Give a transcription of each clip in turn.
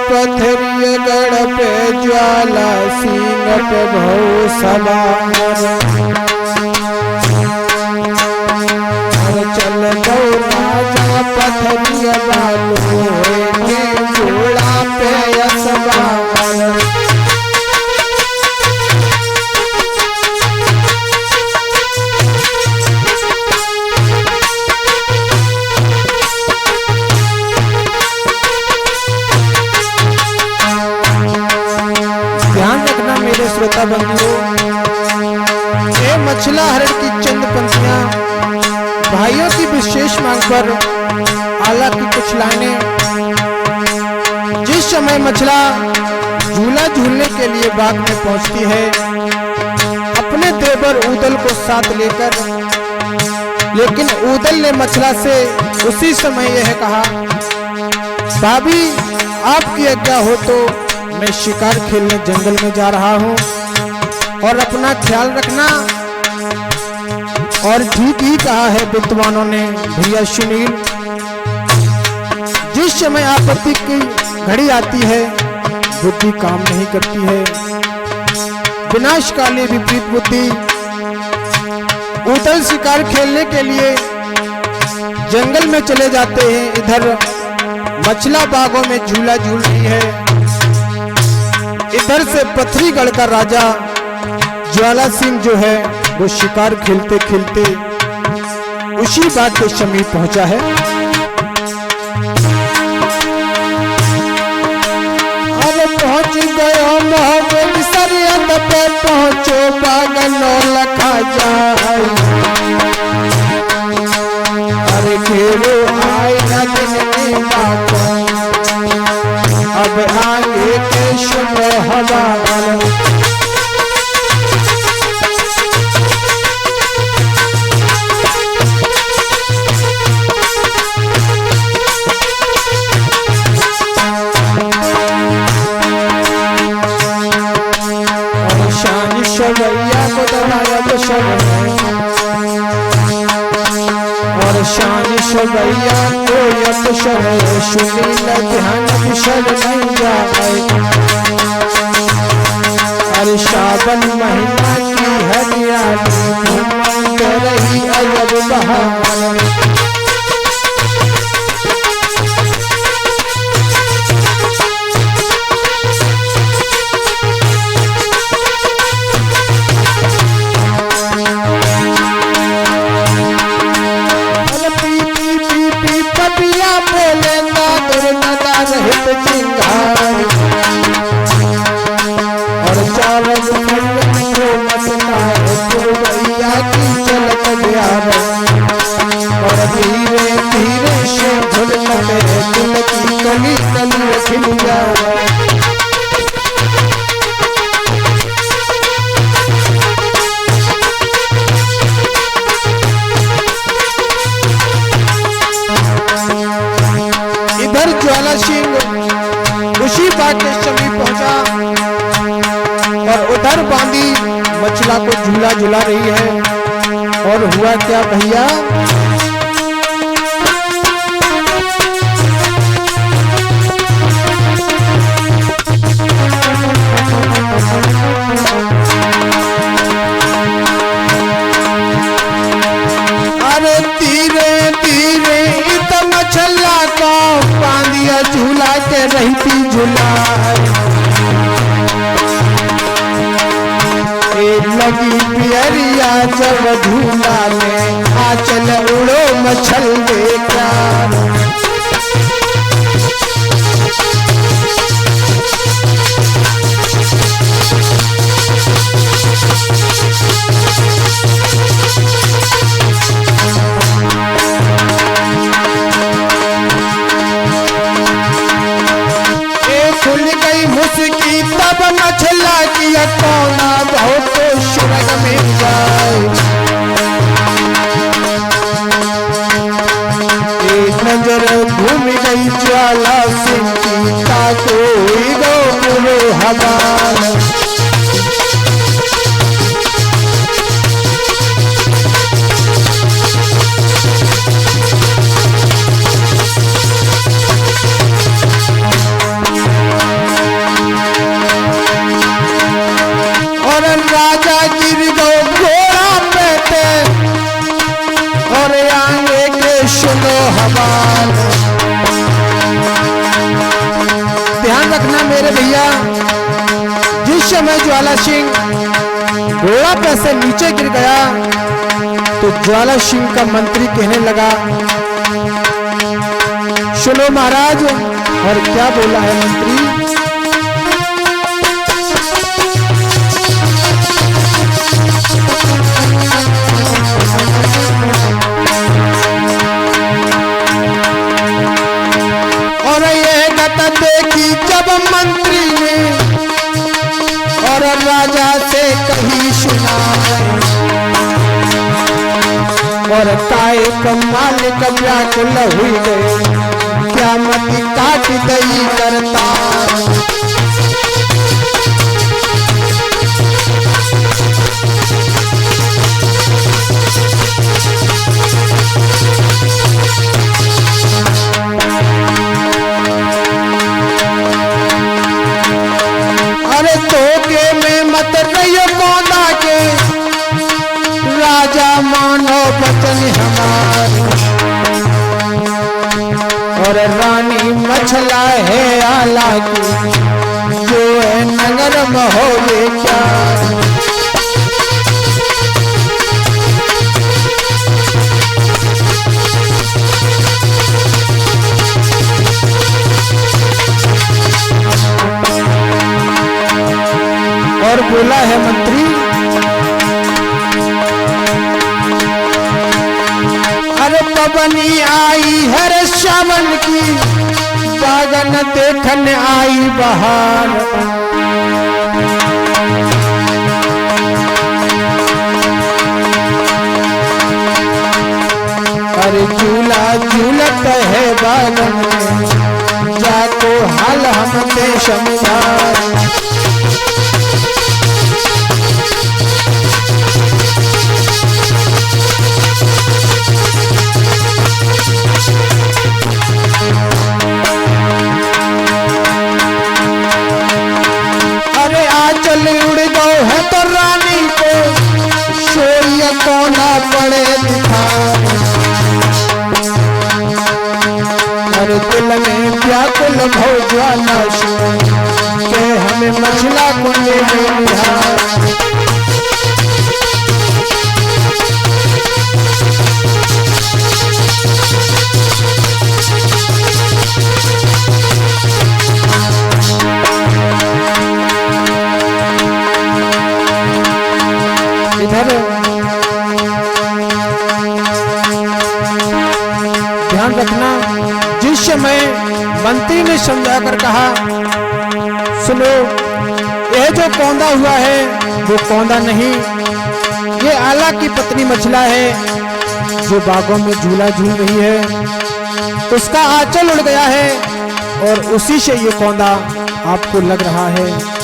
पथरिय गढ़ पे ज्वाला सिंह पे भौ सवार चल गौ राजा पथरिय बालो के घोड़ा पे असवार श्रोता बंधुओं, ये मछला हरण की चंद पंक्तियां भाइयों की विशेष मांग पर आला की कुछ लाइनें। जिस समय मछला झूला झूलने के लिए बाग में पहुंचती है अपने देवर ऊदल को साथ लेकर, लेकिन ऊदल ने मछला से उसी समय यह कहा, भाभी आपकी आज्ञा हो तो मैं शिकार खेलने जंगल में जा रहा हूँ और अपना ख्याल रखना। और ठीक ही कहा है विद्वानों ने भैया सुनील, जिस समय आपत्ति की घड़ी आती है बुद्धि काम नहीं करती है, विनाशकाली विपरीत बुद्धि। ऊदल शिकार खेलने के लिए जंगल में चले जाते हैं, इधर मछला बागों में झूला झूल रही है। इधर से पथरीगढ़ का राजा ज्वाला सिंह जो है वो शिकार खेलते खेलते उसी बाग के समीप पहुंचा है। अब पहुंच गयो मोहब्बत सरियत पे पहुंचो बाग नौ लखा जाए, अरे घेरो आए न दिन बातों अब आगे के शुभ हवाल। और शान शवैया को दबाया तो और शान शवैया को यक्षर सुनील ध्यान विशल नहीं जाए। अरे सावन महीना की हरियाली घूमते रही अजब बहार। और चावल और धीरे धीरे से धुल मेरे दिल की कली कली खिल जाए। इधर ज्वाला सिंह उसी बाग के समीप पहुंचा और उधर बांधी मछला को झूला झूला रही है। और हुआ क्या भैया, अरे धीरे धीरे इत मछला को बांधिया झूला के रहती झूला लगी पियरिया जब झूला में आंचल उड़ो मछल देखा। खुल गई मुस्की तब मछला की कोना बहुत सुरग मिल जाए। एक नजर घूम गई ज्वाला सिंह की कोई गो पूरे हवाल। जिस समय ज्वाला सिंह घोड़ा पे से नीचे गिर गया तो ज्वाला सिंह का मंत्री कहने लगा, सुनो महाराज। और क्या बोला है मंत्री? और ये गत देखी जब मंत्री ने और राजा से कही सुना, और काय मालिक व्याकुल हुई गए, क्या मति काट दई करता। अरे धोखे में मत रहियो गोंदा के, राजा मानो बचन हमारे। और रानी मछला है आला की, जो है नगर में हो ये क्या। और बोला है मंत्री, अरे पवनी आई हर श्रावण की, बागन देखने आई बहार। अरे झूला झूलत है बागन में, जाको हाल हम दे समझार। उड़ गो है तो रानी को सोइया कोना पड़े दिखा। और दिल में व्याकुल भौ ज्वाला के हमें मछला कुंडे में निहार। इधर ध्यान रखना, जिस समय मंत्री ने समझाकर कहा, सुनो यह जो कौंदा हुआ है वो कौंदा नहीं, ये आला की पत्नी मछला है जो बागों में झूला झूल रही है। उसका आंचल उड़ गया है और उसी से ये कौंदा आपको लग रहा है।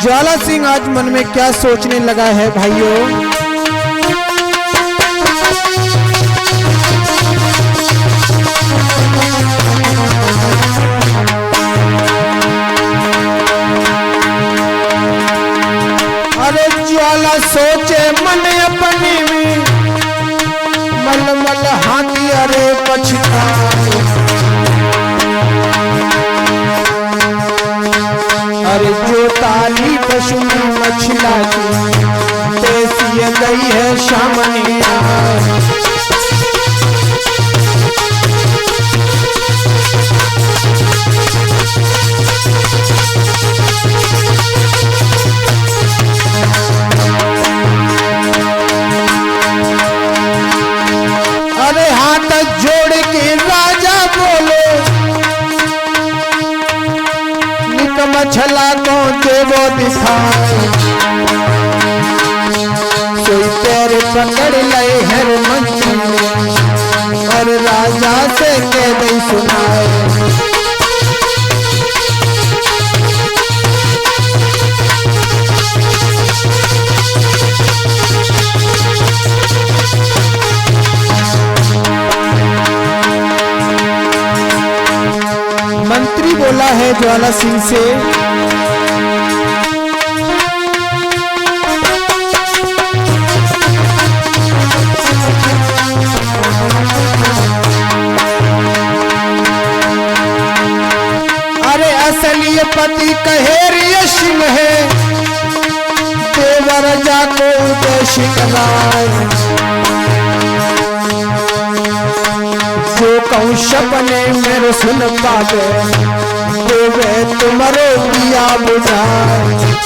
ज्वाला सिंह आज मन में क्या सोचने लगा है भाइयों? अरे ज्वाला सोचे मन अपनी में, मल मल हाथी अरे पछता। अरे जो ताली पशुनी मछला की, तेसी गई है शामनी। अरे हाथ जोड़ के राजा बोले, मछला को देवो दिखाए। कोई पैर पकड़ लए हर मंत्री और राजा से कह दे सुनाए। मंत्री बोला है ज्वाला सिंह से, अरे असली पति कहे सिंह है देवर जाको उदय सिंह राय। जो कहूँ सपने मेरे सुन पावे देवे तुम्हारे दिया बुझाए।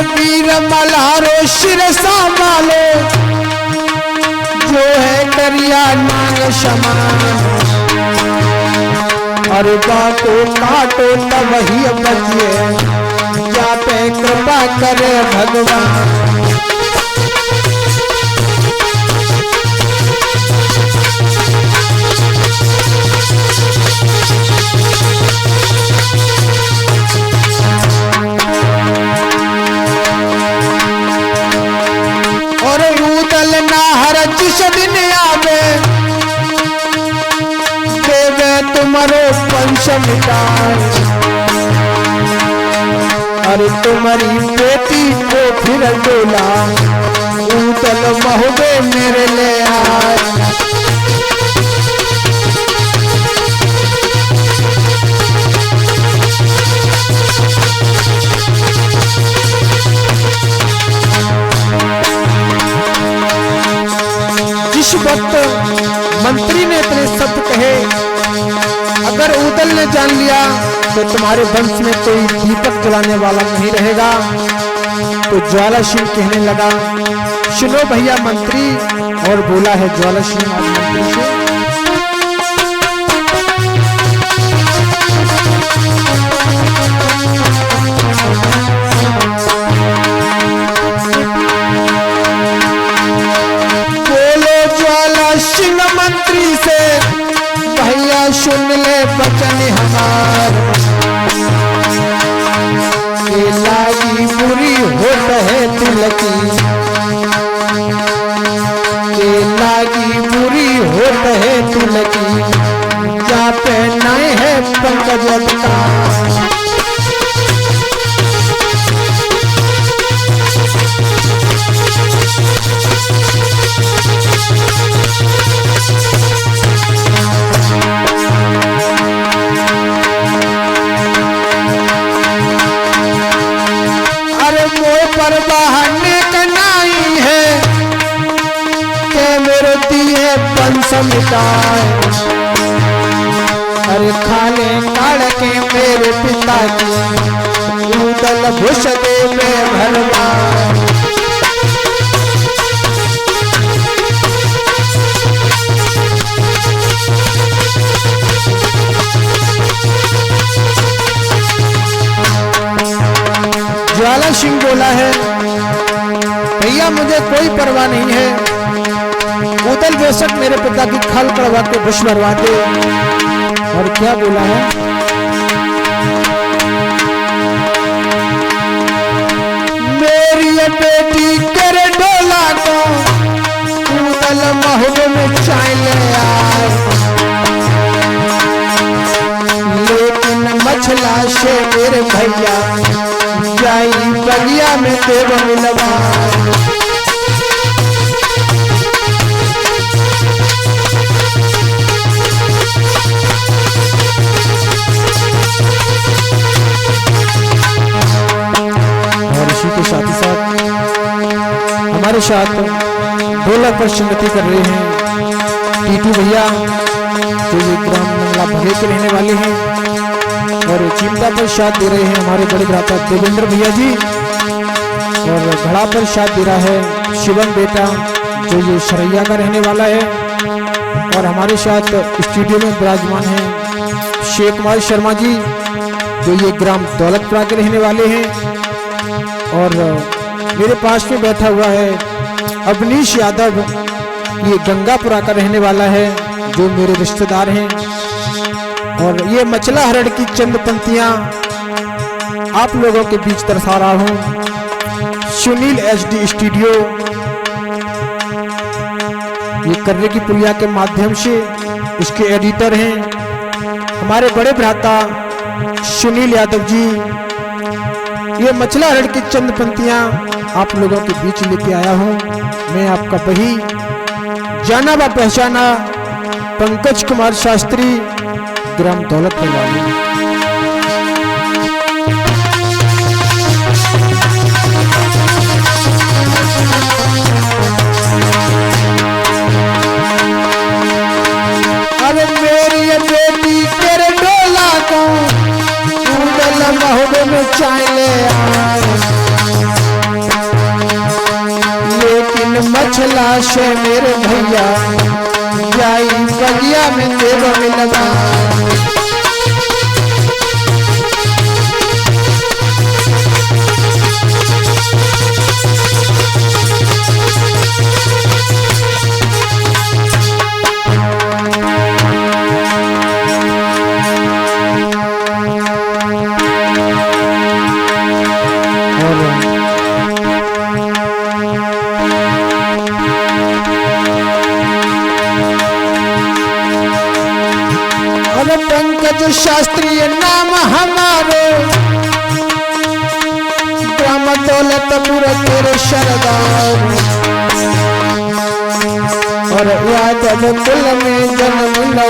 वीर मल्हारो शिर संभालो जो है करिया नाग समान। अरे बाको काटो तब ही बचिए जा पे कृपा करे भगवान। जिस दिन आवे देवे तुम्हारो पंचम दान। अरे तुम्हारी बेटी को फिर डोला ऊतल महुबे मेरे ले आए। जिस वक्त मंत्री ने इतने शब्द कहे अगर ऊदल ने जान लिया तो तुम्हारे वंश में कोई दीपक जलाने वाला नहीं रहेगा। तो ज्वाला सिंह कहने लगा सुनो भैया मंत्री। और बोला है ज्वाला सिंह मंत्री से सिंह मंत्री से भैया सुन ले वचन हमार। लागी बुरी होत है तिलकी लागी बुरी होत है तिलकी जा पे नए है पंकज का। पर बहाने कनाई है के मेरे दिए पंचम मिटाए। अरे खाने काढ़ के मेरे पिता की ऊदल भुष दे में भरवाए। ज्वाला सिंह बोला है भैया मुझे कोई परवाह नहीं है ऊदल बेशक मेरे पिता की खाल कड़वा के भुष भरवा दे। और क्या बोला है मेरी बेटी करे डोला को ऊदल महुब में चाय ले आए। लेकिन मछला से मेरे भैया जाई बगिया में देव मिलवा। और इसी के साथ ही साथ हमारे साथ ढोलक पर संगति कर रहे हैं टीटू भैया जो ये ग्राम मंगला भगे के रहने वाले हैं। और चिंता पर साथ दे रहे हैं हमारे बड़े भ्राता देवेंद्र भैया जी। और घड़ा पर साथ दे रहा है शिवम बेटा जो ये सरैया का रहने वाला है। और हमारे साथ स्टूडियो में विराजमान है शेख कुमार शर्मा जी जो ये ग्राम दौलतपुरा के रहने वाले हैं। और मेरे पास में बैठा हुआ है अवनीश यादव ये गंगापुरा का रहने वाला है जो मेरे रिश्तेदार हैं। और ये मचला हरड़ की चंद पंक्तियां आप लोगों के बीच तरसा रहा हूं। सुनील HD स्टूडियो ये कर्रे की पुलिया के माध्यम से इसके एडिटर हैं हमारे बड़े भ्राता सुनील यादव जी, ये मछला हरण की चंद पंक्तियां आप लोगों के बीच लेके आया हूं। मैं आपका वही जाना व पहचाना पंकज कुमार शास्त्री, ग्राम दौलतपुर वाली। अब मेरी बेटी तेरे डोला को उदल महोबे में चाले आए, लेकिन मछला से मेरे भैया जाई बगिया में देव मिलवा। पंकज शास्त्री नाम हमारे, ग्राम दौलतपुर तेरे सरदार, और यादव कुल में जन्म लो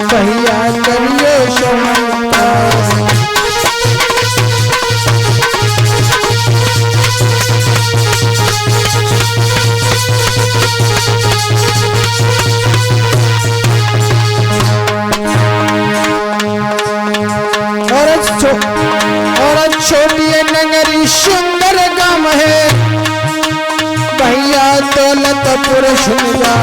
भैया करिए शमंकार। और छोटी नगरी सुंदर गांव है भैया दौलतपुर सुनगा,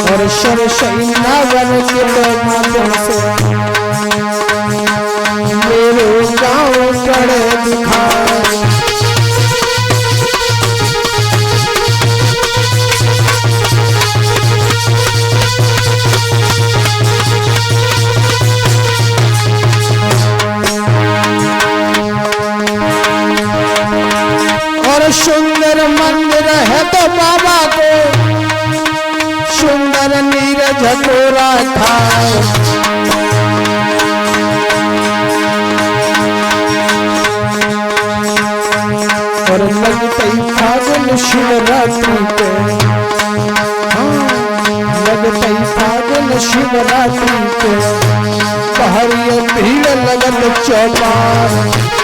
और सरसई नागर के माध्यम से मेरे गांव पड़े दिखा। सुंदर मंदिर है तो बाबा को सुंदर नीरज गोरा था, और लगते फागुन शिवरात्रि के, लगते फागुन शिवरात्रि के पहाड़ियों भीड़ लगन चौपार।